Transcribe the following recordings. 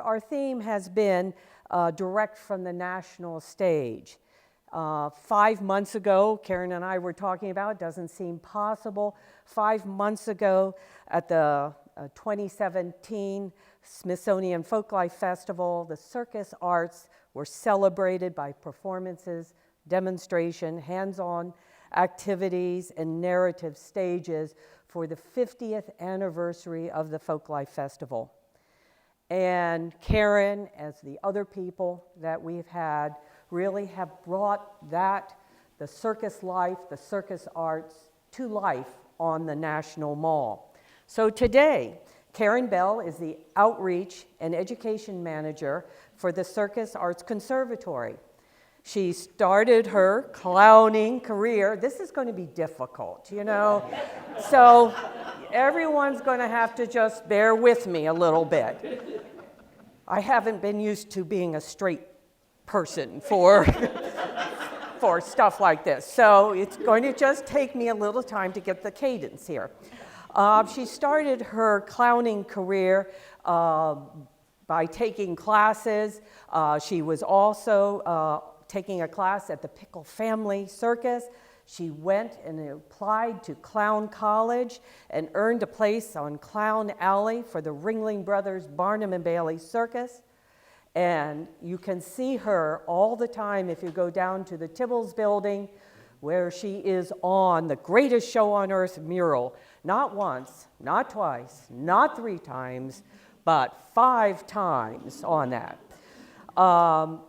our theme has been direct from the national stage. 5 months ago, Karen and I were talking about, it doesn't seem possible, 5 months ago at the 2017 Smithsonian Folklife Festival, the circus arts were celebrated by performances, demonstration, hands-on activities, and narrative stages for the 50th anniversary of the Folklife Festival. And Karen, as the other people that we've had, really have brought that, the circus life, the circus arts, to life on the National Mall. So today, Karen Bell is the Outreach and Education Manager for the Circus Arts Conservatory. She started her clowning career. This is going to be difficult, you know? So everyone's going to have to just bear with me a little bit. I haven't been used to being a straight person for stuff like this. So it's going to just take me a little time to get the cadence here. She started her clowning career by taking classes. She was also taking a class at the Pickle Family Circus. She went and applied to Clown College and earned a place on Clown Alley for the Ringling Brothers Barnum and Bailey Circus. And you can see her all the time if you go down to the Tibbles building, where she is on the Greatest Show on Earth mural. Not once, not twice, not 3 times, but 5 times on that.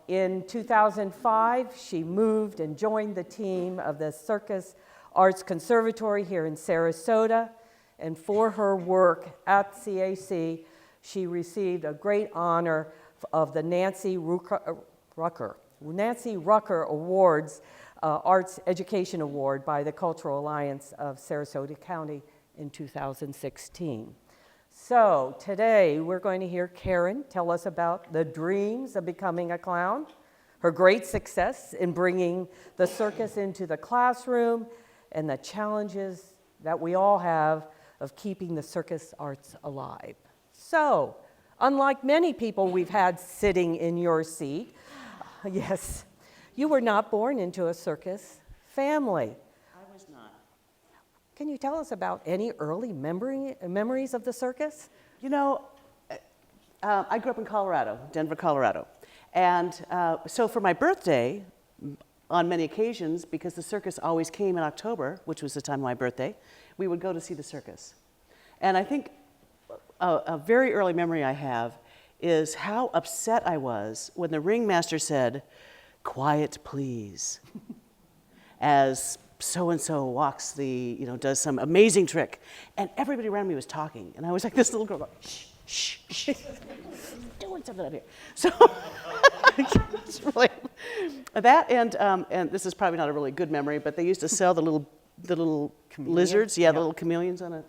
In 2005, she moved and joined the team of the Circus Arts Conservatory here in Sarasota. And for her work at CAC, she received a great honor of the Nancy Rucker Awards, Arts Education Award by the Cultural Alliance of Sarasota County in 2016. So today we're going to hear Karen tell us about the dreams of becoming a clown, her great success in bringing the circus into the classroom, and the challenges that we all have of keeping the circus arts alive. So, unlike many people we've had sitting in your seat, yes, you were not born into a circus family. I was not. Can you tell us about any early memories of the circus? You know, I grew up in Colorado, Denver, Colorado. And so for my birthday, on many occasions, because the circus always came in October, which was the time of my birthday, we would go to see the circus. And I think a very early memory I have is how upset I was when the ringmaster said, "Quiet, please," as so-and-so walks does some amazing trick. And everybody around me was talking. And I was like this little girl going, shh, shh, shh, doing something up here. So it's really, that and this is probably not a really good memory, but they used to sell the little lizards, the little chameleons on it.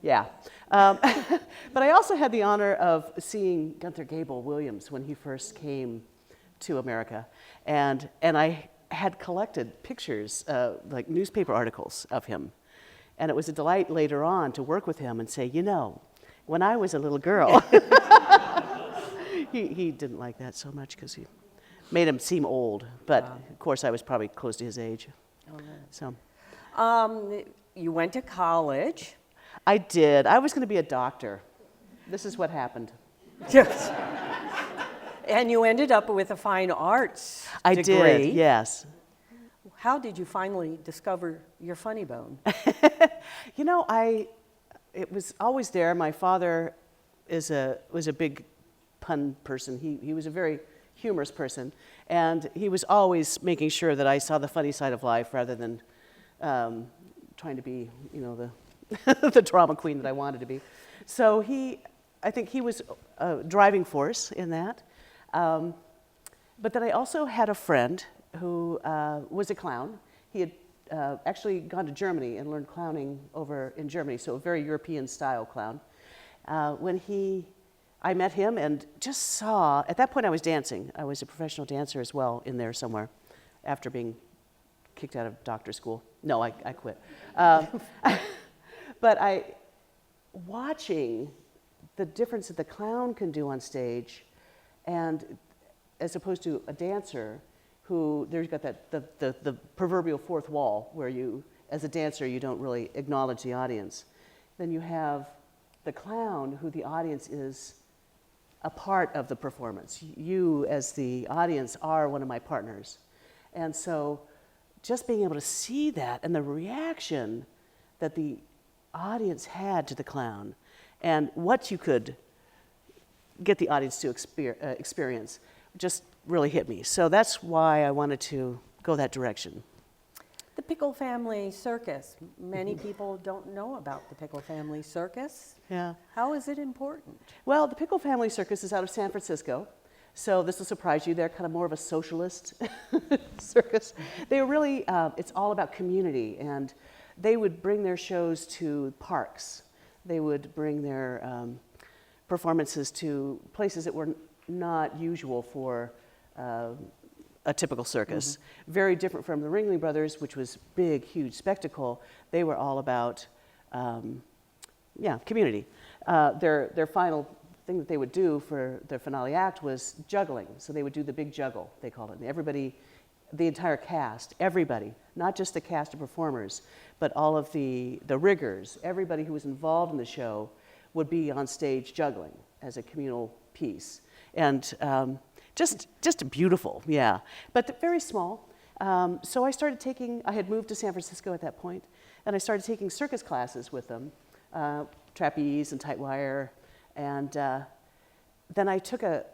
Yeah. But I also had the honor of seeing Gunther Gable Williams when he first came to America. And I had collected pictures, like newspaper articles of him. And it was a delight later on to work with him and say, you know, when I was a little girl, he didn't like that so much because he made him seem old. But of course, I was probably close to his age. Oh, so, you went to college. I did. I was going to be a doctor. This is what happened. Yes. And you ended up with a fine arts degree. I did, yes. How did you finally discover your funny bone? You know, it was always there. My father was a big pun person. He was a very humorous person, and he was always making sure that I saw the funny side of life rather than trying to be, the drama queen that I wanted to be. So I think he was a driving force in that. But then I also had a friend who was a clown. He had actually gone to Germany and learned clowning over in Germany, so a very European-style clown. I met him and just saw, at that point I was dancing. I was a professional dancer as well in there somewhere after being kicked out of doctor school. No, I quit. But watching the difference that the clown can do on stage, and as opposed to a dancer who, there's got that, the proverbial fourth wall where you, as a dancer, you don't really acknowledge the audience. Then you have the clown who the audience is a part of the performance. You, as the audience, are one of my partners. And so just being able to see that and the reaction that the audience had to the clown and what you could get the audience to experience just really hit me. So that's why I wanted to go that direction. The Pickle Family Circus. Many people don't know about the Pickle Family Circus. Yeah. How is it important? Well, the Pickle Family Circus is out of San Francisco. So this will surprise you. They're kind of more of a socialist circus. They really, it's all about community. And they would bring their shows to parks. They would bring their performances to places that were not usual for a typical circus. Mm-hmm. Very different from the Ringling Brothers, which was big, huge spectacle. They were all about, community. Their final thing that they would do for their finale act was juggling. So they would do the big juggle, they called it. And everybody, the entire cast, everybody, not just the cast of performers, but all of the riggers, everybody who was involved in the show would be on stage juggling as a communal piece. And just beautiful, yeah. But very small. So I started taking, I had moved to San Francisco at that point, and I started taking circus classes with them, trapeze and tight wire. And then I took there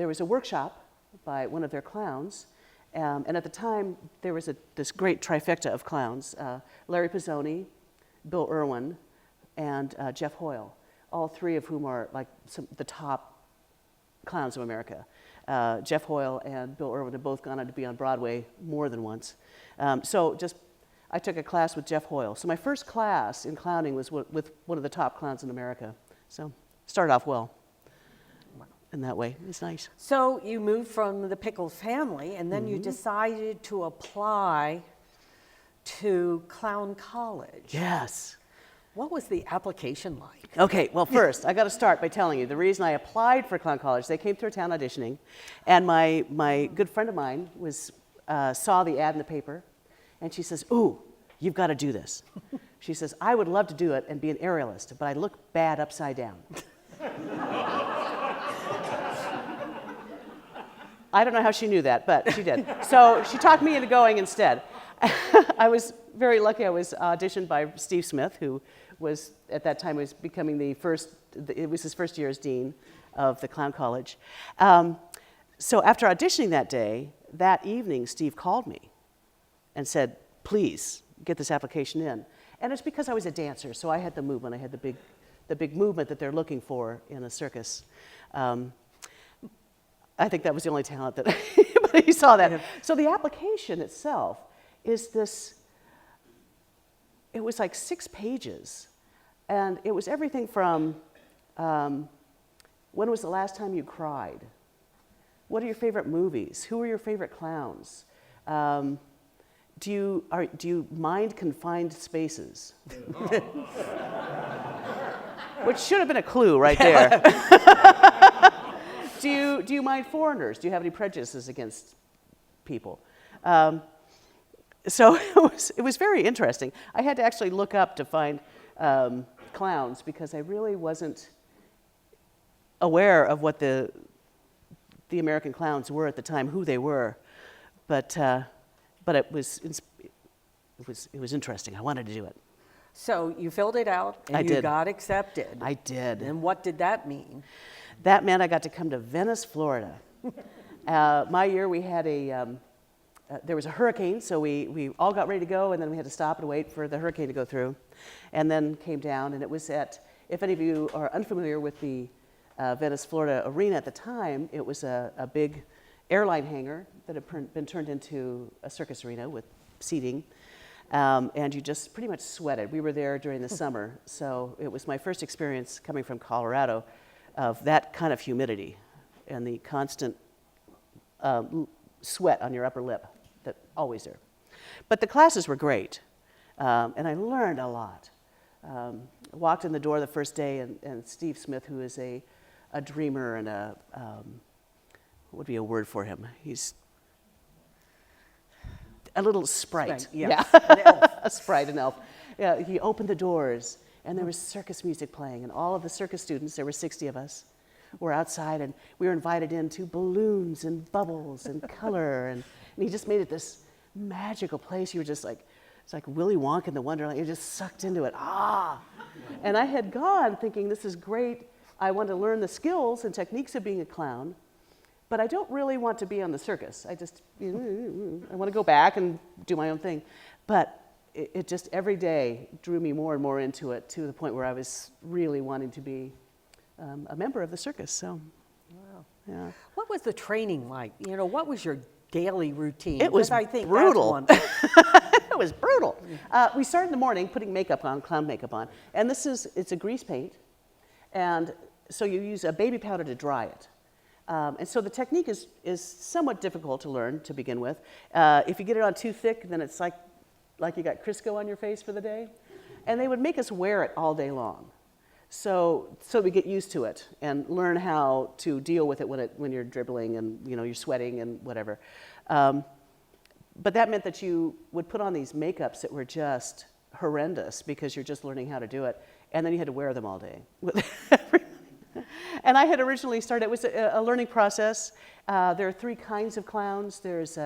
was a workshop by one of their clowns. And at the time, there was this great trifecta of clowns, Larry Pizzoni, Bill Irwin, and Jeff Hoyle, all three of whom are like the top clowns of America. Jeff Hoyle and Bill Irwin have both gone on to be on Broadway more than once. I took a class with Jeff Hoyle. So my first class in clowning was with one of the top clowns in America. So started off well in that way. It was nice. So you moved from the Pickle family, and then you decided to apply to Clown College. Yes. What was the application like? Okay, well, first, I got to start by telling you the reason I applied for Clown College. They came through town auditioning, and my good friend of mine saw the ad in the paper, and she says, "Ooh, you've got to do this." She says, "I would love to do it and be an aerialist, but I look bad upside down." I don't know how she knew that, but she did. So she talked me into going instead. I was very lucky. I was auditioned by Steve Smith, who was, at that time, was becoming it was his first year as dean of the Clown College. So after auditioning that day, that evening, Steve called me and said, "Please, get this application in." And it's because I was a dancer, so I had the movement. I had the big movement that they're looking for in a circus. I think that was the only talent that but he saw that. Yeah. So the application itself is it was like 6 pages. And it was everything from, when was the last time you cried? What are your favorite movies? Who are your favorite clowns? Do you mind confined spaces? Which should have been a clue right there. Do you mind foreigners? Do you have any prejudices against people? So it was very interesting. I had to actually look up to find clowns because I really wasn't aware of what the American clowns were at the time, who they were, but it was interesting. I wanted to do it. So you filled it out and I you did. Got accepted. I did. And what did that mean? That meant I got to come to Venice, Florida. My year we had there was a hurricane, so we all got ready to go, and then we had to stop and wait for the hurricane to go through, and then came down, and it was if any of you are unfamiliar with the Venice, Florida arena at the time, it was a big airline hangar that had been turned into a circus arena with seating, and you just pretty much sweated. We were there during the summer, so it was my first experience coming from Colorado of that kind of humidity and the constant sweat on your upper lip that always there. But the classes were great, and I learned a lot. walked in the door the first day, and Steve Smith, who is a dreamer and what would be a word for him? He's a little sprite. Yeah. An elf. A sprite, an elf. Yeah, he opened the doors, and there was circus music playing, and all of the circus students, there were 60 of us, were outside, and we were invited into balloons and bubbles and color, and he just made it this magical place. You were just like, it's like Willy Wonka in the Wonderland. You're just sucked into it. And I had gone thinking, this is great. I want to learn the skills and techniques of being a clown, but I don't really want to be on the circus. I just, I want to go back and do my own thing. But it just every day drew me more and more into it, to the point where I was really wanting to be a member of the circus. So, wow. Yeah. What was the training like? You know, what was your daily routine? It was I think brutal. That's one. It was brutal. We started in the morning putting makeup on, clown makeup on, and it's a grease paint, and so you use a baby powder to dry it. And so the technique is somewhat difficult to learn to begin with. If you get it on too thick, then it's like you got Crisco on your face for the day. And they would make us wear it all day long. So we get used to it and learn how to deal with it when you're dribbling and you're sweating and whatever. But that meant that you would put on these makeups that were just horrendous because you're just learning how to do it, and then you had to wear them all day. And I had originally started, it was a learning process. There are 3 kinds of clowns. There's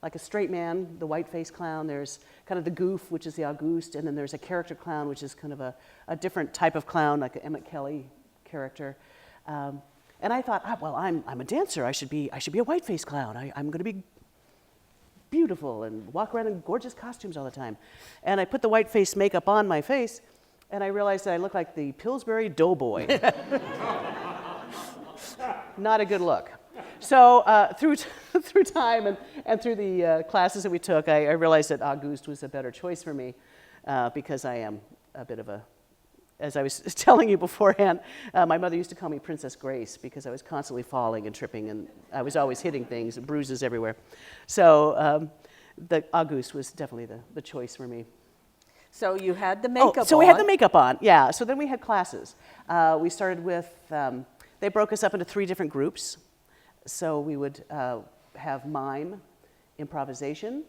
like a straight man, the white-faced clown. There's kind of the goof, which is the Auguste, and then there's a character clown, which is kind of a different type of clown, like an Emmett Kelly character. And I thought, well, I'm a dancer. I should be a white-faced clown. I'm going to be beautiful and walk around in gorgeous costumes all the time. And I put the white-face makeup on my face, and I realized that I looked like the Pillsbury Doughboy. Not a good look. So through time and through the classes that we took, I realized that Auguste was a better choice for me because I am a bit of a, as I was telling you beforehand, my mother used to call me Princess Grace because I was constantly falling and tripping, and I was always hitting things and bruises everywhere. So the Auguste was definitely the choice for me. So you had the makeup on. So we had the makeup on, yeah. So then we had classes. We started with, they broke us up into 3 different groups. So we would have mime, improvisation,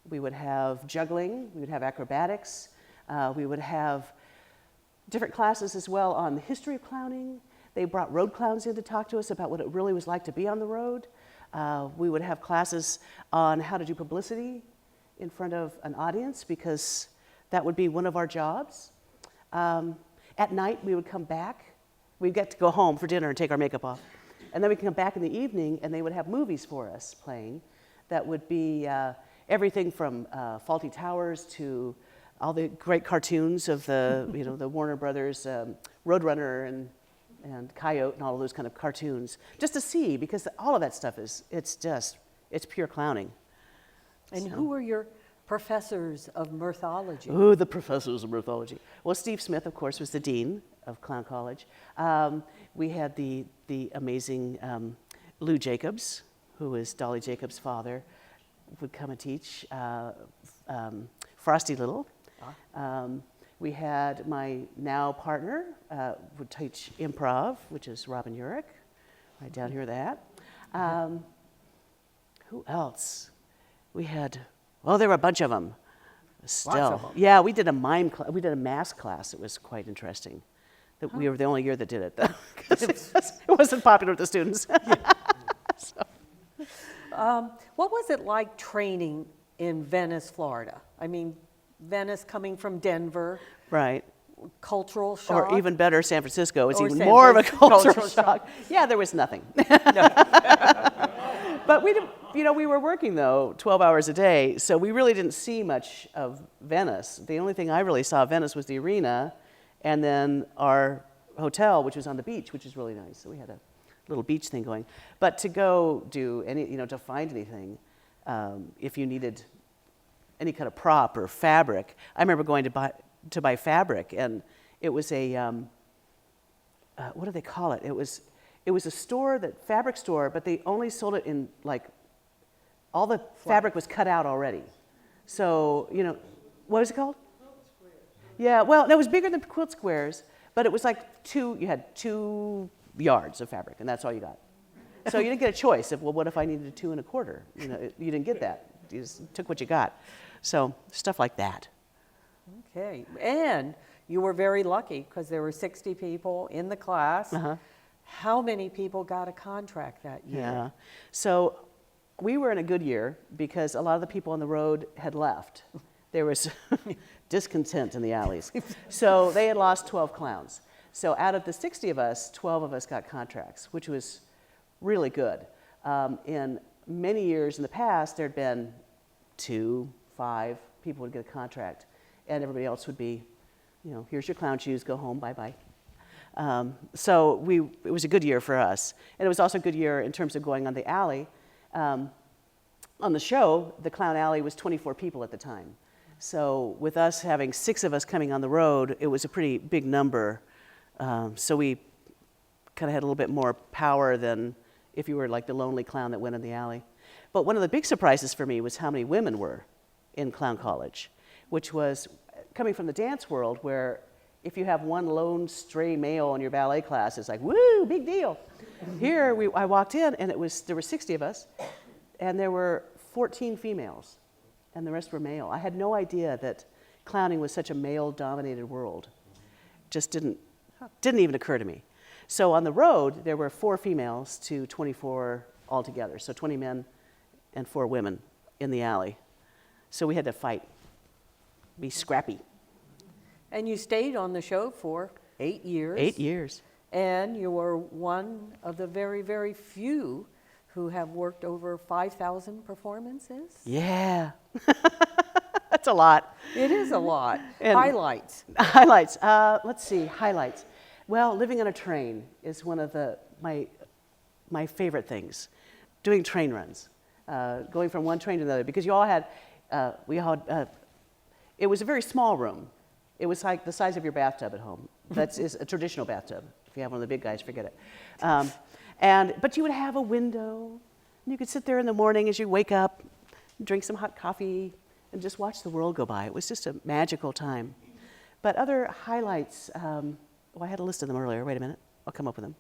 we would have juggling, we would have acrobatics, we would have different classes as well on the history of clowning. They brought road clowns in to talk to us about what it really was like to be on the road. We would have classes on how to do publicity in front of an audience, because that would be one of our jobs. At night, we would come back. We'd get to go home for dinner and take our makeup off. And then we'd come back in the evening, and they would have movies for us playing. That would be everything from Fawlty Towers to all the great cartoons of the, the Warner Brothers, Roadrunner and Coyote and all of those kind of cartoons, just to see, because all of that stuff it's pure clowning. And who were your professors of mythology? Oh, the professors of mythology. Well, Steve Smith, of course, was the dean of Clown College. We had the amazing Lou Jacobs, who was Dolly Jacobs' father, would come and teach. Frosty Little. We had my now partner would teach improv, which is Robin Urich, right down here. That. Who else? We had. Well, there were a bunch of them. Still, lots of them. Yeah, we did a we did a mask class. It was quite interesting. That we were the only year that did it, though, 'cause it wasn't popular with the students. So. What was it like training in Venice, Florida? I mean, Venice coming from Denver. Right. Cultural shock. Or even better, San Francisco. It's Or even San more of a Cultural cultural shock. Yeah, there was nothing. But we were working, though, 12 hours a day, so we really didn't see much of Venice. The only thing I really saw of Venice was the arena, and then our hotel, which was on the beach, which is really nice. So we had a little beach thing going. But to go do any, to find anything, if you needed any kind of prop or fabric, I remember going to buy fabric, and it was a, what do they call it? It was a store, fabric store, but they only sold it in, like, all the fabric was cut out already. So, what was it called? Yeah, well, no, it was bigger than quilt squares, but it was like you had 2 yards of fabric, and that's all you got. So you didn't get a choice of, well, what if I needed a 2 1/4? You know, you didn't get that. You just took what you got. So stuff like that. Okay, and you were very lucky because there were 60 people in the class. How many people got a contract that year? Yeah. So we were in a good year because a lot of the people on the road had left. There was discontent in the alleys. So they had lost 12 clowns. So out of the 60 of us, 12 of us got contracts, which was really good. In many years in the past, there'd been 2, 5 people would get a contract, and everybody else would be, you know, here's your clown shoes, go home, bye-bye. So it was a good year for us. And it was also a good year in terms of going on the alley. On the show, the Clown Alley was 24 people at the time. So with us having 6 of us coming on the road, it was a pretty big number. So we kind of had a little bit more power than if you were like the lonely clown that went in the alley. But one of the big surprises for me was how many women were in clown college, which was coming from the dance world where if you have one lone stray male in your ballet class, it's like, woo, big deal. Here, I walked in, and there were 60 of us, and there were 14 females, and the rest were male. I had no idea that clowning was such a male-dominated world. Just didn't even occur to me. So on the road, there were 4 females to 24 altogether, so 20 men and 4 women in the alley. So we had to fight, be scrappy. And you stayed on the show for 8 years. 8 years. And you were one of the very, very few who have worked over 5,000 performances. Yeah. That's a lot. It is a lot. And highlights. Highlights. Let's see, highlights. Well, living on a train is one of my favorite things. Doing train runs, going from one train to another, because you all had, it was a very small room. It was like the size of your bathtub at home. That is a traditional bathtub. If you have one of the big guys, forget it. But you would have a window, and you could sit there in the morning as you wake up, drink some hot coffee, and just watch the world go by. It was just a magical time. But other highlights, I had a list of them earlier. Wait a minute. I'll come up with them.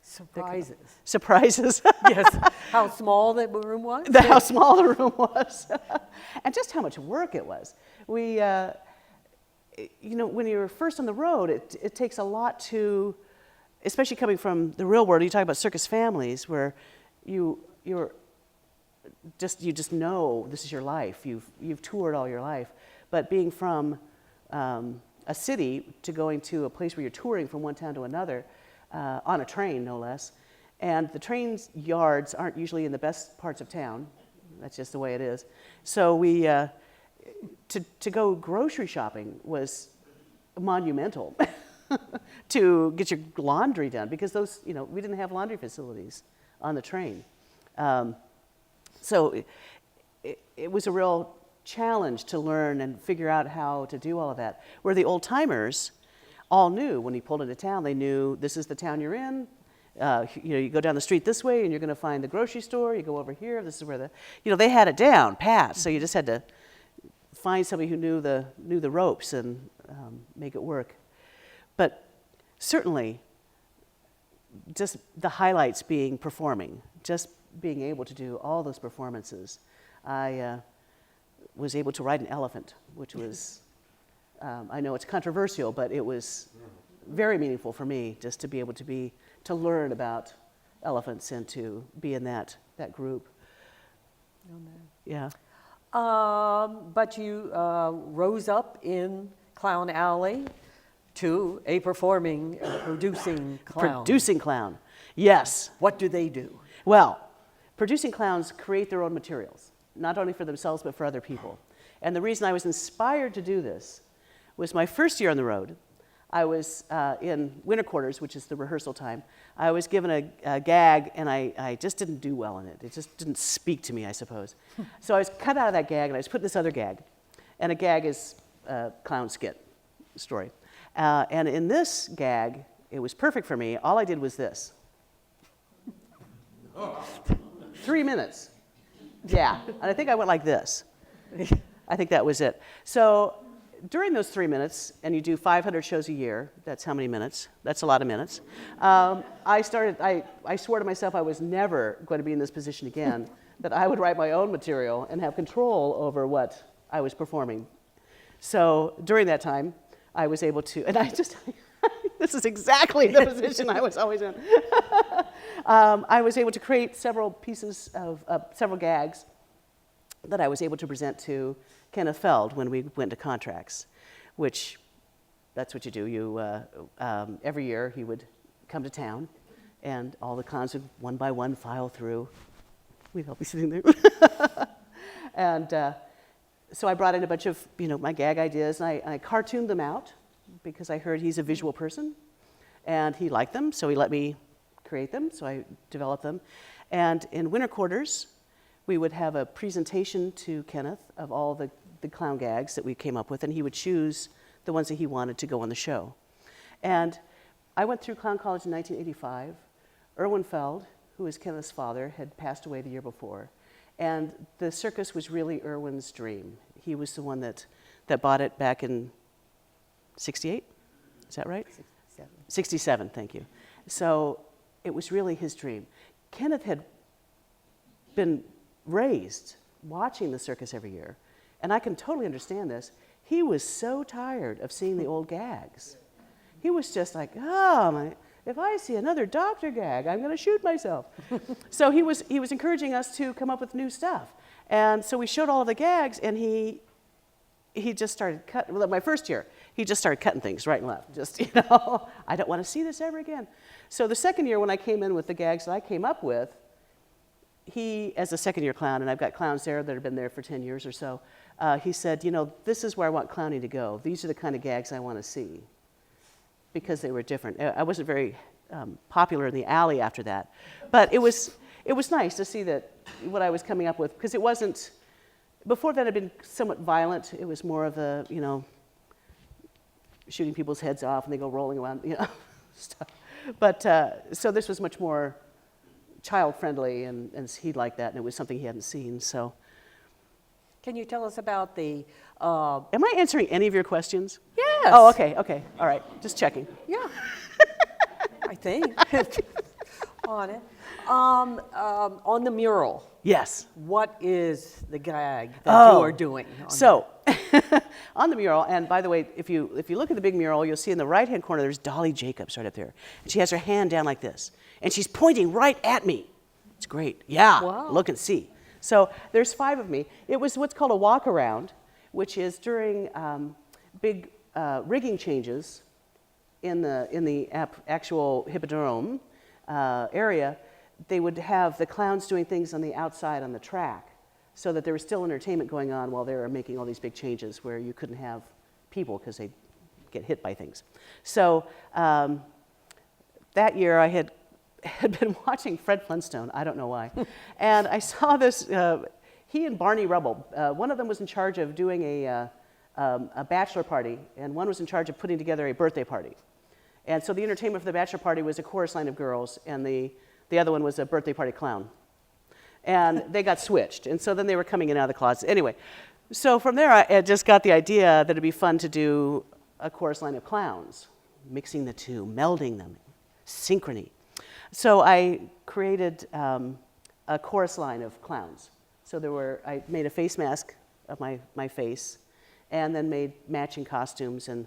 Surprises. Surprises. Yes. How small the room was? How small the room was. And just how much work it was. We, when you're first on the road, it takes a lot to, especially coming from the real world, you talk about circus families where you just know this is your life. You've toured all your life. But being from a city to going to a place where you're touring from one town to another, on a train, no less. And the train's yards aren't usually in the best parts of town. That's just the way it is. So to go grocery shopping was monumental to get your laundry done, because we didn't have laundry facilities on the train. So it was a real challenge to learn and figure out how to do all of that. Where the old timers all knew when you pulled into town, they knew this is the town you're in. You go down the street this way and you're going to find the grocery store. You go over here, this is where they had it down pat. So you just had to find somebody who knew the ropes and make it work. But certainly, just the highlights being performing, just being able to do all those performances. I was able to ride an elephant, which was, I know it's controversial, but it was very meaningful for me just to be able to learn about elephants and to be in that group. Oh, man. Yeah. But you rose up in Clown Alley to a producing clown. Producing clown, yes. What do they do? Well, producing clowns create their own materials, not only for themselves, but for other people. And the reason I was inspired to do this was my first year on the road. I was in winter quarters, which is the rehearsal time. I was given a gag, and I just didn't do well in it. It just didn't speak to me, I suppose. So I was cut out of that gag, and I was put in this other gag. And a gag is a clown skit story. And in this gag, it was perfect for me. All I did was this. 3 minutes. Yeah, and I think I went like this. I think that was it. So during those 3 minutes, and you do 500 shows a year, that's how many minutes? That's a lot of minutes. I swore to myself I was never going to be in this position again, that I would write my own material and have control over what I was performing. So during that time, I was able to, and I just, this is exactly the position I was always in. I was able to create several pieces of, several gags that I was able to present to Kenneth Feld when we went to contracts, which, that's what you do. You, every year he would come to town, and all the clowns would one by one file through. We'd all be sitting there. And so I brought in a bunch of, my gag ideas, and I cartooned them out because I heard he's a visual person, and he liked them, so he let me create them, so I developed them. And in winter quarters, we would have a presentation to Kenneth of all the clown gags that we came up with, and he would choose the ones that he wanted to go on the show. And I went through clown college in 1985. Irwin Feld, who is Kenneth's father, had passed away the year before. And the circus was really Irwin's dream. He was the one that bought it back in 68, is that right? 67. 67, thank you. So it was really his dream. Kenneth had been raised watching the circus every year, and I can totally understand this. He was so tired of seeing the old gags. He was just like, if I see another doctor gag, I'm going to shoot myself. So he was encouraging us to come up with new stuff. And so we showed all of the gags, and he just started cutting. Well, my first year, he just started cutting things right and left. Just, I don't want to see this ever again. So the second year, when I came in with the gags that I came up with, he, as a second-year clown, and I've got clowns there that have been there for 10 years or so, he said, this is where I want clowning to go. These are the kind of gags I want to see, because they were different. I wasn't very popular in the alley after that, but it was nice to see that what I was coming up with, because it wasn't, before that had been somewhat violent. It was more of a, shooting people's heads off and they go rolling around, stuff. But so this was much more child-friendly, and he liked that, and it was something he hadn't seen, so. Can you tell us about the... Am I answering any of your questions? Yes. Oh, okay, all right, just checking. Yeah, I think, on it. On the mural, Yes. what is the gag that you are doing? So, on the mural, and by the way, if you look at the big mural, you'll see in the right-hand corner, there's Dolly Jacobs right up there. And she has her hand down like this, and she's pointing right at me. It's great. Yeah, Wow. Look and see. So there's 5 of me. It was what's called a walk-around, which is during big rigging changes in the actual hippodrome area. They would have the clowns doing things on the outside on the track, so that there was still entertainment going on while they were making all these big changes where you couldn't have people because they'd get hit by things. So that year I had been watching Fred Flintstone, I don't know why, and I saw this, he and Barney Rubble, one of them was in charge of doing a bachelor party, and one was in charge of putting together a birthday party. And so the entertainment for the bachelor party was a chorus line of girls, and the other one was a birthday party clown. And they got switched, and so then they were coming in and out of the closet. Anyway, so from there I just got the idea that it'd be fun to do a chorus line of clowns, mixing the two, melding them, synchrony. So I created a chorus line of clowns. So I made a face mask of my face, and then made matching costumes, and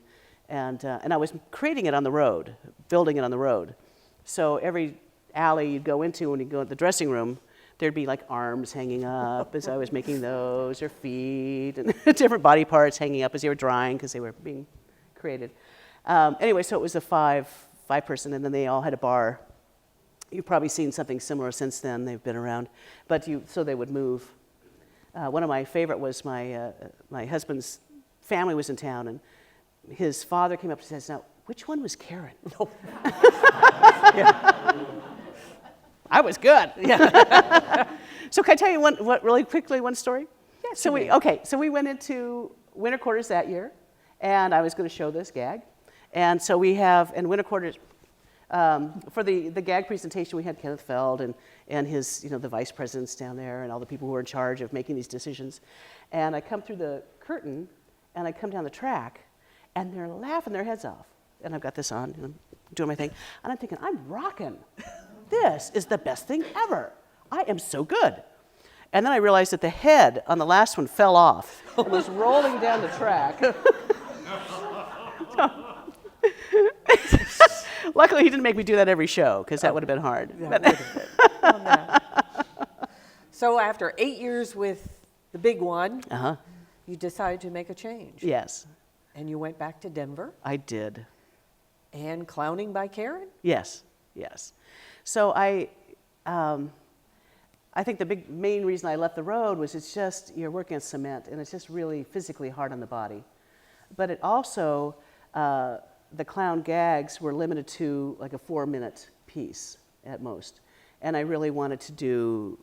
I was creating it on the road, building it on the road. So every alley you'd go into, when you go to the dressing room, there'd be like arms hanging up as I was making those, or feet, and different body parts hanging up as they were drying because they were being created. Anyway, so it was a five-person, and then they all had a bar. You've probably seen something similar since then. They've been around, but so they would move. One of my favorite was my husband's family was in town, and his father came up and says, "Now, which one was Karen?" No. I was good. Yeah. So can I tell you really quickly one story? Yes. So we went into winter quarters that year, and I was going to show this gag, and so we have in winter quarters. For the gag presentation, we had Kenneth Feld and his, the vice presidents down there and all the people who were in charge of making these decisions. And I come through the curtain, and I come down the track, and they're laughing their heads off. And I've got this on, and I'm doing my thing, and I'm thinking, I'm rocking. This is the best thing ever. I am so good. And then I realized that the head on the last one fell off and was rolling down the track. Luckily, he didn't make me do that every show, because that would have been hard. So after 8 years with the big one, Uh-huh. you decided to make a change. Yes, And you went back to Denver I did. and clowning by Karen? Yes, yes. So I think the main reason I left the road was it's just, you're working on cement, and it's just really physically hard on the body. But it also, the clown gags were limited to like a 4-minute piece at most. And I really wanted to do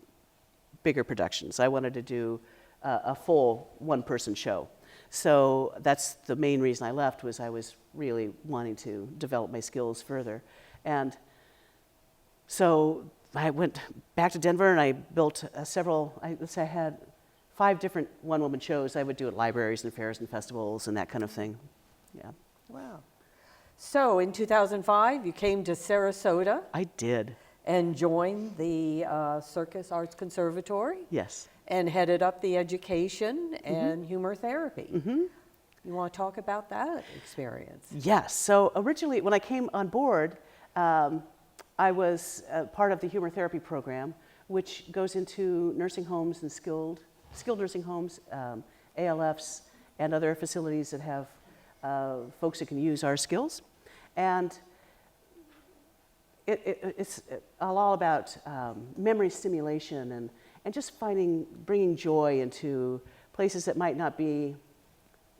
bigger productions. I wanted to do a full one-person show. So that's the main reason I left, was I was really wanting to develop my skills further. And so I went back to Denver, and I built I had 5 different one-woman shows I would do at libraries and fairs and festivals and that kind of thing. Yeah. Wow. So in 2005, you came to Sarasota I did. and joined the Circus Arts Conservatory Yes. and headed up the education and humor therapy. Mm-hmm. You want to talk about that experience? Yes. So originally, when I came on board, I was part of the humor therapy program, which goes into nursing homes and skilled nursing homes, ALFs, and other facilities that have folks that can use our skills. And it's all about memory stimulation and just bringing joy into places that might not be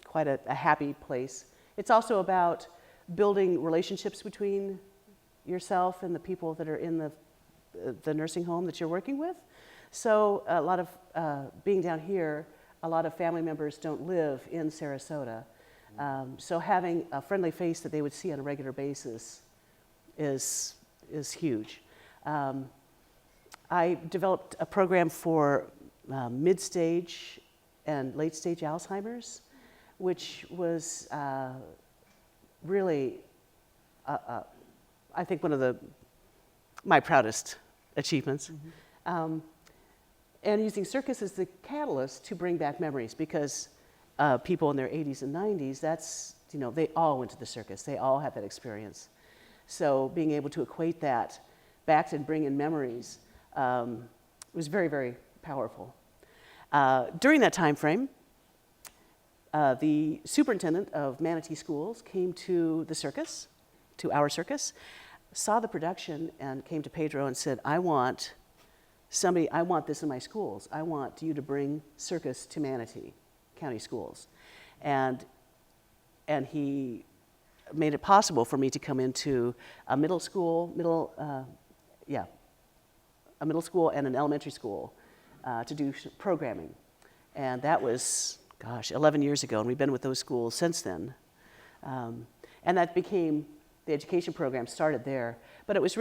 quite a happy place. It's also about building relationships between yourself and the people that are in the nursing home that you're working with. So a lot of, being down here, a lot of family members don't live in Sarasota. So having a friendly face that they would see on a regular basis is huge. I developed a program for mid-stage and late-stage Alzheimer's, which was really, I think, one of my proudest achievements. Mm-hmm. And using circus as the catalyst to bring back memories, because people in their 80s and 90s, they all went to the circus. They all had that experience. So being able to equate that back and bring in memories was very, very powerful. During that time frame, the superintendent of Manatee Schools came to the circus, to our circus, saw the production, and came to Pedro and said, I want this in my schools. I want you to bring circus to Manatee County Schools. And he made it possible for me to come into a middle school and an elementary school to do programming. And that was, 11 years ago, and we've been with those schools since then. And that became, the education program started there. But it was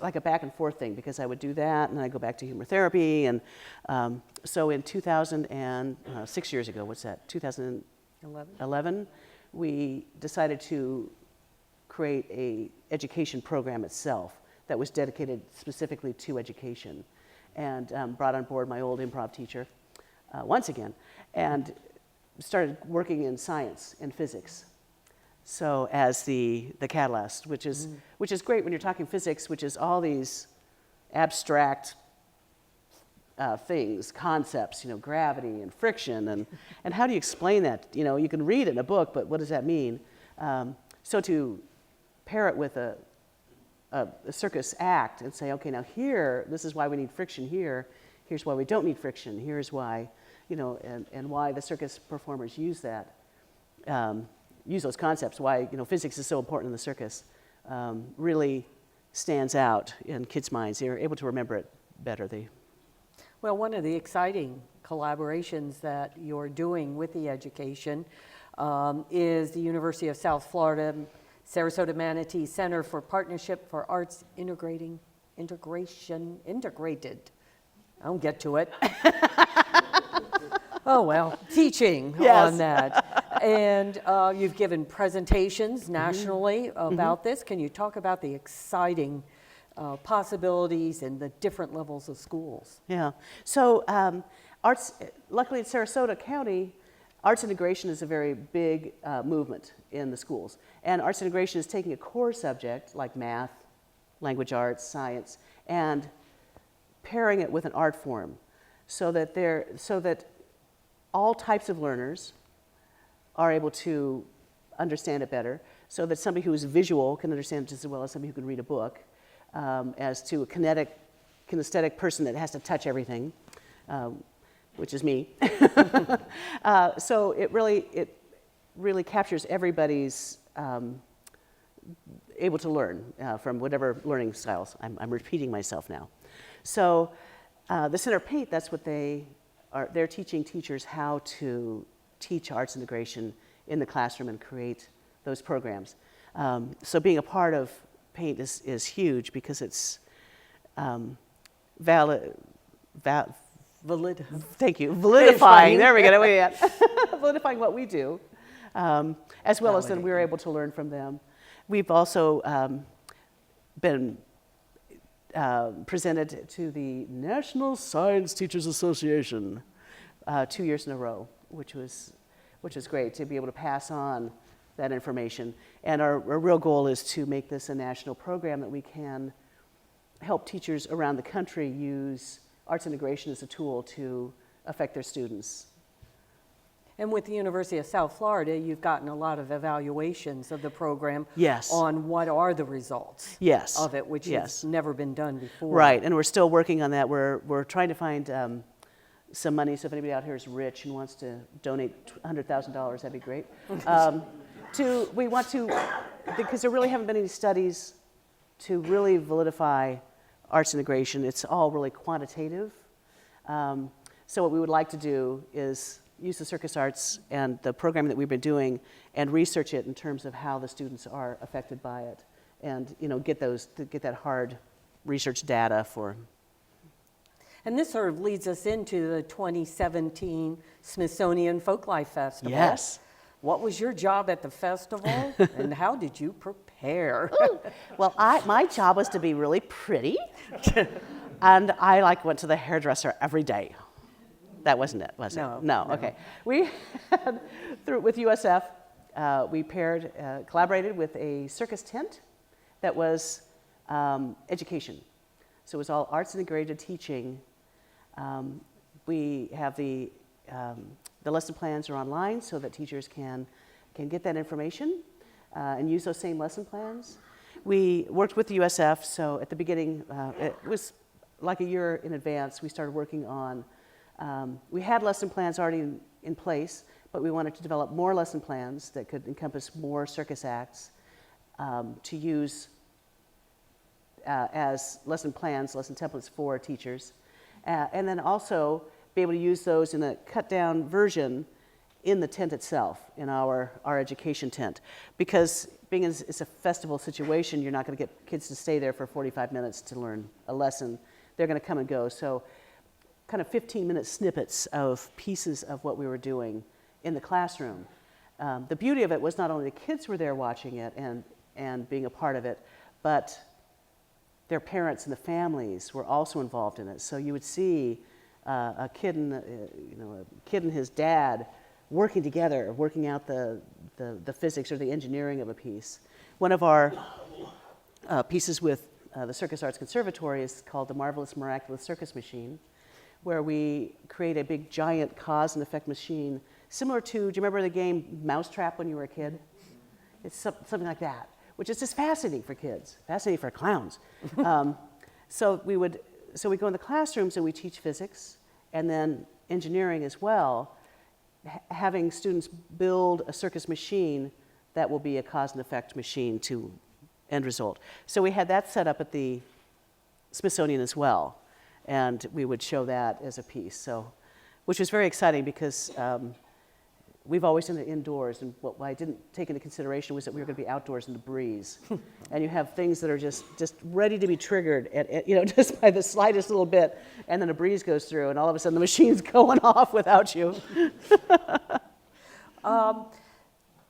like a back and forth thing, because I would do that, and then I'd go back to humor therapy. And so in 6 years ago, 2011, we decided to create a education program itself that was dedicated specifically to education, and brought on board my old improv teacher once again, and started working in science and physics. So as the catalyst, which is great when you're talking physics, which is all these abstract things, concepts, gravity and friction, and how do you explain that? You can read it in a book, but what does that mean? So to pair it with a circus act and say, okay, now here, this is why we need friction here, here's why we don't need friction, here's why, and why the circus performers use that, use those concepts, why, physics is so important in the circus, really stands out in kids' minds. They're able to remember it better. Well, one of the exciting collaborations that you're doing with the education is the University of South Florida Sarasota Manatee Center for Partnership for Arts Integrated. I don't get to it. Oh, well, teaching Yes. on that. And you've given presentations nationally about this. Can you talk about the exciting possibilities and the different levels of schools? Yeah. So arts, luckily in Sarasota County, arts integration is a very big movement in the schools. And arts integration is taking a core subject like math, language arts, science, and pairing it with an art form so that all types of learners are able to understand it better, so that somebody who is visual can understand it just as well as somebody who can read a book, as to a kinesthetic person that has to touch everything, which is me. So it really captures everybody's able to learn from whatever learning styles. I'm repeating myself now. So the Center of Paint, that's what they're teaching teachers how to teach arts integration in the classroom and create those programs. So being a part of Paint is huge because it's thank you, validifying, there we go, validifying what we do, as well as then we're able to learn from them. We've also been presented to the National Science Teachers Association 2 years in a row, which was great to be able to pass on that information. And our real goal is to make this a national program that we can help teachers around the country use arts integration as a tool to affect their students. And with the University of South Florida, you've gotten a lot of evaluations of the program. Yes. On what are the results. Yes. Of it, which Yes. has never been done before. Right, and we're still working on that. We're trying to find some money, so if anybody out here is rich and wants to donate $100,000, that'd be great. We want to, because there really haven't been any studies to really validify arts integration. It's all really quantitative. So what we would like to do is use the circus arts and the programming that we've been doing and research it in terms of how the students are affected by it, and get that hard research data for. And this sort of leads us into the 2017 Smithsonian Folklife Festival. Yes. What was your job at the festival, and how did you prepare? Well, my job was to be really pretty, and I went to the hairdresser every day. That wasn't it, was it? No. Okay. We had, with USF, we collaborated with a circus tent that was education. So it was all arts integrated teaching. We have the lesson plans are online so that teachers can get that information and use those same lesson plans. We worked with the USF, so at the beginning, it was like a year in advance, we started working on, we had lesson plans already in place, but we wanted to develop more lesson plans that could encompass more circus acts to use as lesson plans, lesson templates for teachers, and then also be able to use those in a cut-down version in the tent itself, in our education tent. Because being it's a festival situation, you're not going to get kids to stay there for 45 minutes to learn a lesson. They're going to come and go. So kind of 15-minute snippets of pieces of what we were doing in the classroom. The beauty of it was not only the kids were there watching it and being a part of it, but their parents and the families were also involved in it. So you would see a kid and his dad working together, working out the physics or the engineering of a piece. One of our pieces with the Circus Arts Conservatory is called The Marvelous Miraculous Circus Machine, where we create a big giant cause and effect machine similar to, do you remember the game Mousetrap when you were a kid? It's something like that, which is just fascinating for kids, fascinating for clowns. So we go in the classrooms and we teach physics and then engineering as well, having students build a circus machine that will be a cause and effect machine to end result. So we had that set up at the Smithsonian as well, and we would show that as a piece. So, which was very exciting because we've always done it indoors, and what I didn't take into consideration was that we were going to be outdoors in the breeze, and you have things that are just ready to be triggered at just by the slightest little bit, and then a breeze goes through, and all of a sudden the machine's going off without you.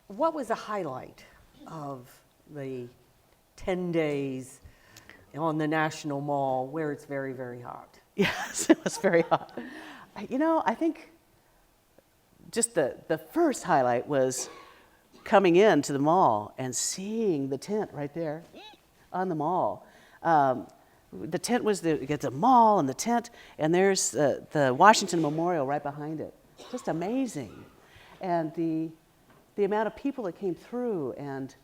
What was the highlight of the 10 days on the National Mall where it's very, very hot? Yes, it was very hot. I think just the first highlight was coming into the mall and seeing the tent right there on the mall. The tent was the mall and the tent, and there's the Washington Memorial right behind it. Just amazing. And the amount of people that came through and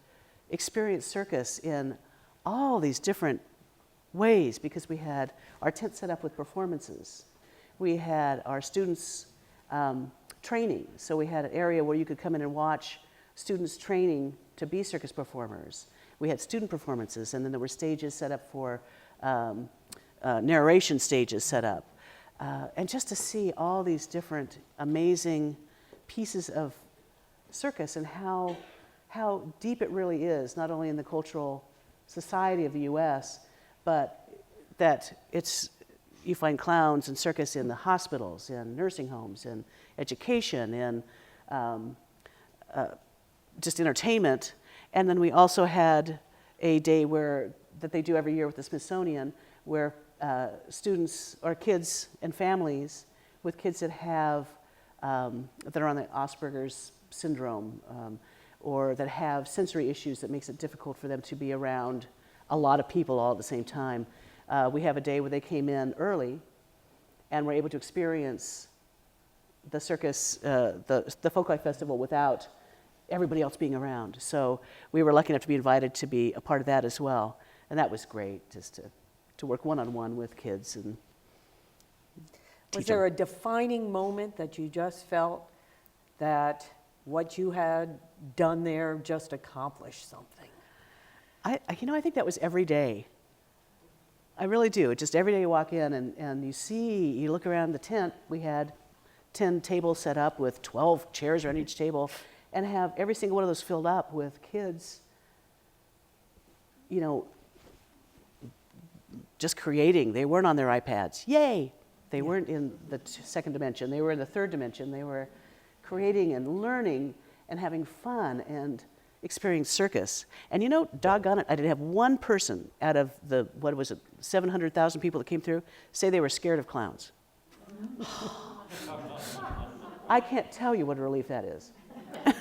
experienced circus in all these different ways, because we had our tent set up with performances. We had our students training, so we had an area where you could come in and watch students training to be circus performers. We had student performances, and then there were stages set up for narration stages set up. And just to see all these different amazing pieces of circus and how deep it really is, not only in the cultural society of the U.S., but that you find clowns and circus in the hospitals, in nursing homes, in education, in just entertainment. And then we also had a day that they do every year with the Smithsonian, where students or kids and families with kids that have that are on the Asperger's syndrome or that have sensory issues that makes it difficult for them to be around a lot of people all at the same time. We have a day where they came in early and were able to experience the circus, the Folklife Festival without everybody else being around. So we were lucky enough to be invited to be a part of that as well. And that was great, just to work one-on-one with kids. And was there a defining moment that you just felt that what you had done there just accomplished something? I think that was every day. I really do. Just every day you walk in and you look around the tent. We had 10 tables set up with 12 chairs around each table, and have every single one of those filled up with kids, just creating. They weren't on their iPads. Yay! They weren't in the second dimension. They were in the third dimension. They were creating and learning and having fun and experiencing circus. And doggone it, I didn't have one person out of 700,000 people that came through say they were scared of clowns. I can't tell you what a relief that is.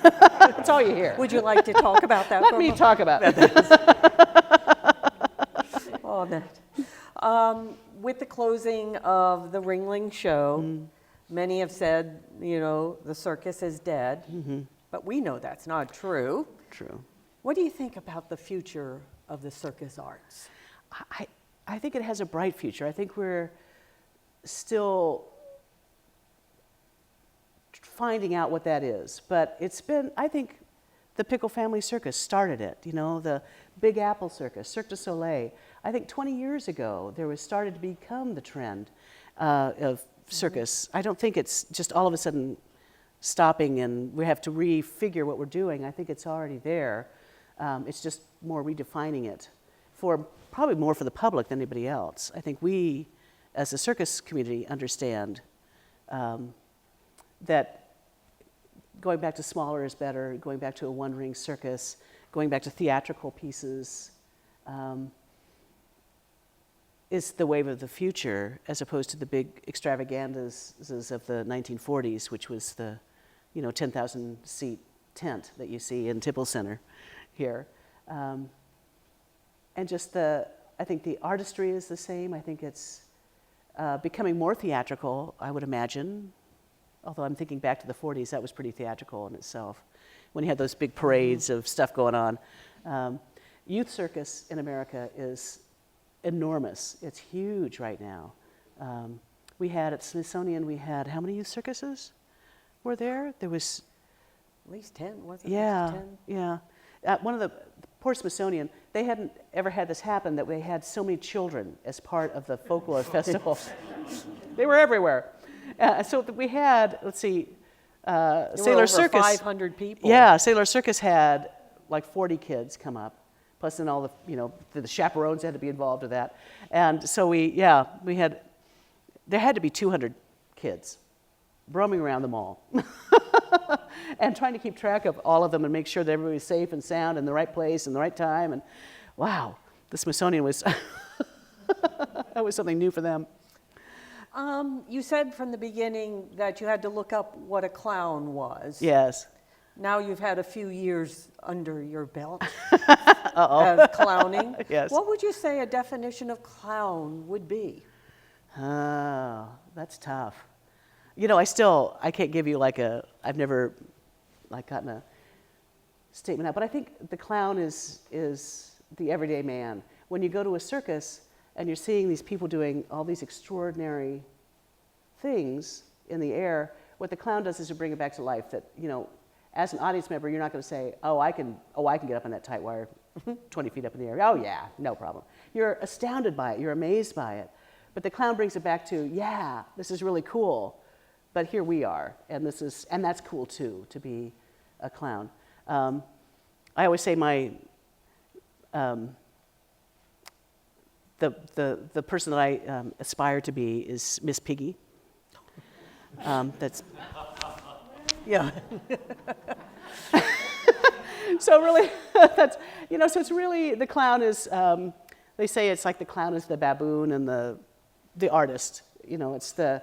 That's all you hear. Would you like to talk about that? Let me talk about that. Oh, that. With the closing of the Ringling show, many have said, the circus is dead, but we know that's not true. True. What do you think about the future of the circus arts? I think it has a bright future. I think we're still finding out what that is. But I think the Pickle family circus started it, the Big Apple Circus, Cirque du Soleil. I think 20 years ago, there was started to become the trend of circus. I don't think it's just all of a sudden stopping and we have to refigure what we're doing. I think it's already there. It's just more redefining it probably more for the public than anybody else. I think we, as a circus community, understand that going back to smaller is better, going back to a one-ring circus, going back to theatrical pieces is the wave of the future, as opposed to the big extravaganzas of the 1940s, which was the 10,000 seat tent that you see in Tipple Center here. And just I think the artistry is the same. I think it's becoming more theatrical, I would imagine. Although I'm thinking back to the 40s, that was pretty theatrical in itself, when you had those big parades of stuff going on. Youth circus in America is enormous. It's huge right now. We had at Smithsonian, how many youth circuses were there? There was at least 10, wasn't it? Yeah, 10? yeah. One of the poor Smithsonian, they hadn't ever had this happen, that they had so many children as part of the folklore festival. They were everywhere. So we had, Sailor Circus. 500 people. Yeah, Sailor Circus had like 40 kids come up, plus then all the chaperones had to be involved with that. And so there had to be 200 kids roaming around the mall. and trying to keep track of all of them and make sure that everybody's safe and sound in the right place and the right time. And wow, the Smithsonian was, that was something new for them. You said from the beginning that you had to look up what a clown was. Yes. Now you've had a few years under your belt of clowning. Yes. What would you say a definition of clown would be? Oh, that's tough. You know, I can't give you I've never gotten a statement out, but I think the clown is the everyday man. When you go to a circus and you're seeing these people doing all these extraordinary things in the air, what the clown does is to bring it back to life. That, you know, as an audience member, you're not going to say, oh, I can get up on that tight wire 20 feet up in the air. Oh yeah, no problem. You're astounded by it. You're amazed by it. But the clown brings it back to, yeah, this is really cool, but here we are, and that's cool too, to be a clown. I always say the person that I aspire to be is Miss Piggy. That's Yeah. So really, that's, you know, so it's really, the clown is, they say it's like the clown is the baboon and the artist. You know, it's the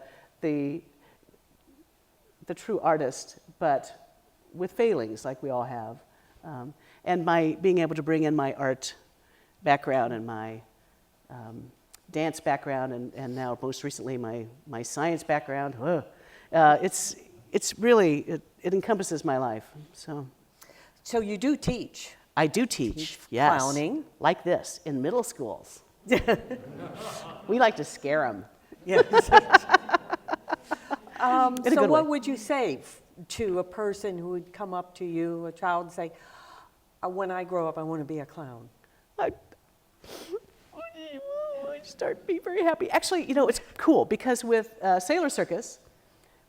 true artist, but with failings like we all have. And my being able to bring in my art background and my dance background and now most recently my science background, it's really, it encompasses my life. So you do teach. I do teach, yes. Clowning. Like this, in middle schools. We like to scare them. Yes. In a So good what way. would you say to a person who would come up to you, a child, and say, when I grow up, I want to be a clown? I start being very happy. Actually, you know, it's cool because with Sailor Circus,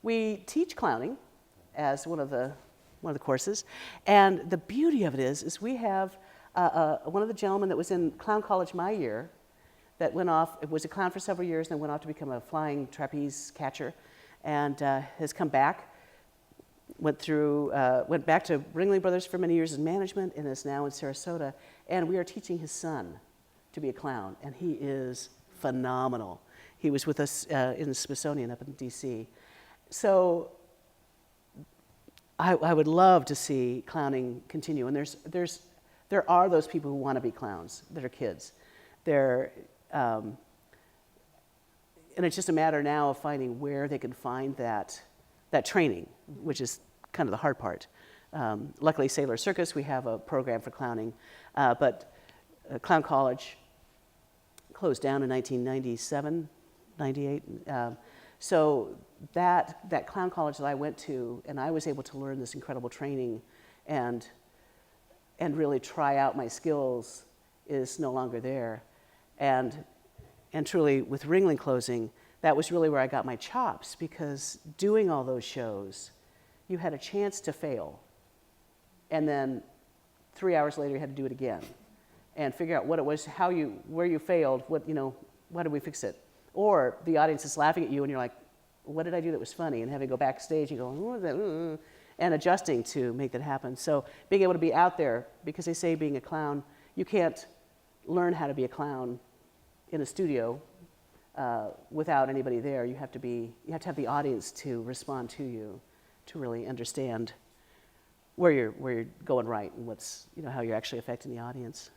we teach clowning as one of the courses, and the beauty of it is we have one of the gentlemen that was in clown college my year that went off. It was a clown for several years, and then went off to become a flying trapeze catcher, and has come back. Went back to Ringling Bros for many years in management, and is now in Sarasota. And we are teaching his son to be a clown, and he is phenomenal. He was with us in the Smithsonian up in D.C. So I would love to see clowning continue. And there are those people who want to be clowns that are kids. And it's just a matter now of finding where they can find that training, which is kind of the hard part. Luckily, Sailor Circus, we have a program for clowning, but Clown College closed down in 1997, 98. So that clown college that I went to, and I was able to learn this incredible training and really try out my skills, is no longer there. And truly, with Ringling closing, that was really where I got my chops, because doing all those shows, you had a chance to fail. And then 3 hours later, you had to do it again and figure out what it was, where you failed, how did we fix it? Or the audience is laughing at you and you're like, what did I do that was funny? And having to go backstage and go, what was that? And adjusting to make that happen. So being able to be out there, because they say being a clown, you can't learn how to be a clown in a studio without anybody there. You have to have the audience to respond to you, to really understand where you're going right and how you're actually affecting the audience.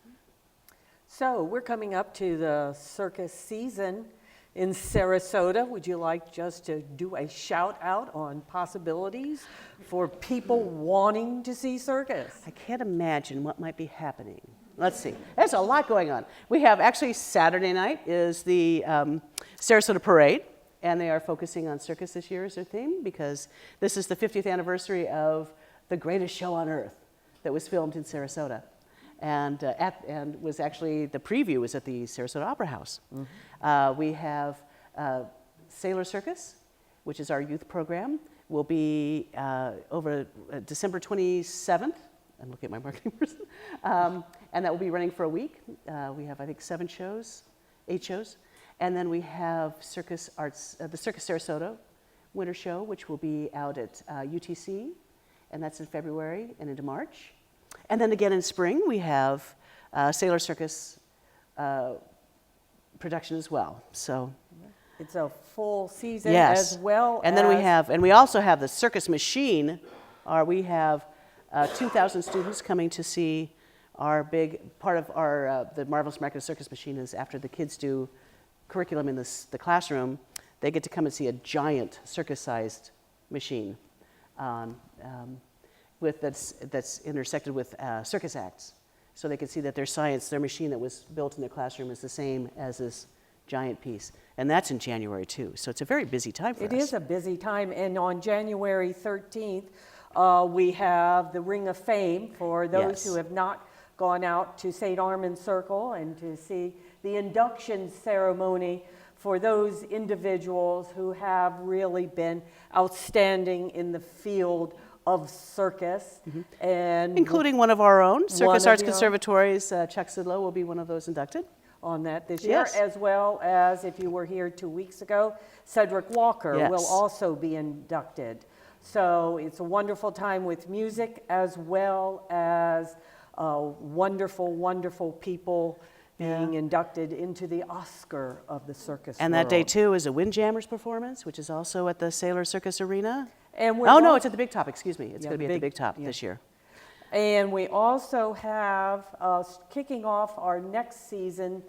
So we're coming up to the circus season in Sarasota. Would you like just to do a shout out on possibilities for people wanting to see circus? I can't imagine what might be happening. Let's see. There's a lot going on. We have actually Saturday night is the Sarasota Parade, and they are focusing on circus this year as their theme, because this is the 50th anniversary of The Greatest Show on Earth that was filmed in Sarasota. And was actually, the preview was at the Sarasota Opera House. Mm-hmm. We have Sailor Circus, which is our youth program, will be over December 27th. I'm looking at my marketing person. And that will be running for a week. We have, I think, 8 shows. And then we have Circus Arts, the Circus Sarasota Winter Show, which will be out at UTC and that's in February and into March. And then again in spring, we have Sailor Circus production as well. So It's a full season yes. as well. And then we also have the Circus Machine. We have 2,000 students coming to see our big part of our the Marvelous Miraculous Circus Machine is after the kids do curriculum in the classroom, they get to come and see a giant circus-sized machine that's intersected with circus acts. So they can see that their machine that was built in their classroom is the same as this giant piece. And that's in January too. So it's a very busy time for us. It is a busy time. And on January 13th, we have the Ring of Fame for those who have not gone out to St. Armand's Circle and to see the induction ceremony for those individuals who have really been outstanding in the field of circus. And including one of our own, Circus Arts of your Conservatory's Chuck Sidlow will be one of those inducted. On that this year, as well as, if you were here 2 weeks ago, Cedric Walker will also be inducted. So it's a wonderful time with music as well as wonderful, wonderful people being inducted into the Oscar of the circus And world. that day too is a Windjammers performance, which is also at the Sailor Circus Arena. And no, it's at the Big Top, excuse me. It's going to be at the Big Top yeah. this year. And we also have, kicking off our next season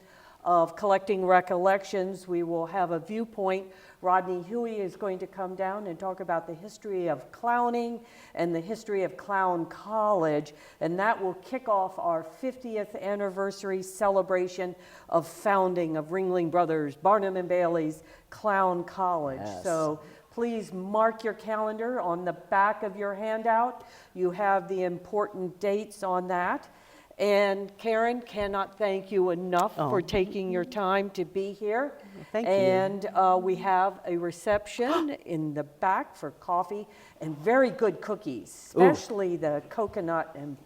of Collecting Recollections, we will have a viewpoint. Rodney Huey is going to come down and talk about the history of clowning and the history of Clown College, and that will kick off our 50th anniversary celebration of founding of Ringling Brothers, Barnum and Bailey's Clown College. Yes. So please mark your calendar. On the back of your handout, you have the important dates on that. And Karen, cannot thank you enough for taking your time to be here. Thank you. And we have a reception in the back for coffee and very good cookies, especially the coconut and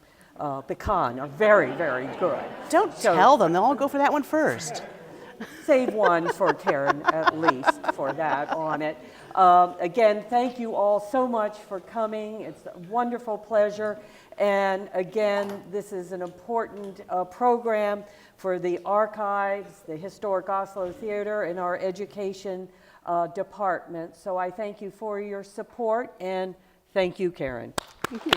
pecan are very, very good. Don't tell them. They'll all go for that one first. Save one for Karen, at least, for that on it. Again, thank you all so much for coming. It's a wonderful pleasure. And again, this is an important program for the archives, the Historic Oslo Theater, and our education department. So I thank you for your support, and thank you, Karen. Thank you.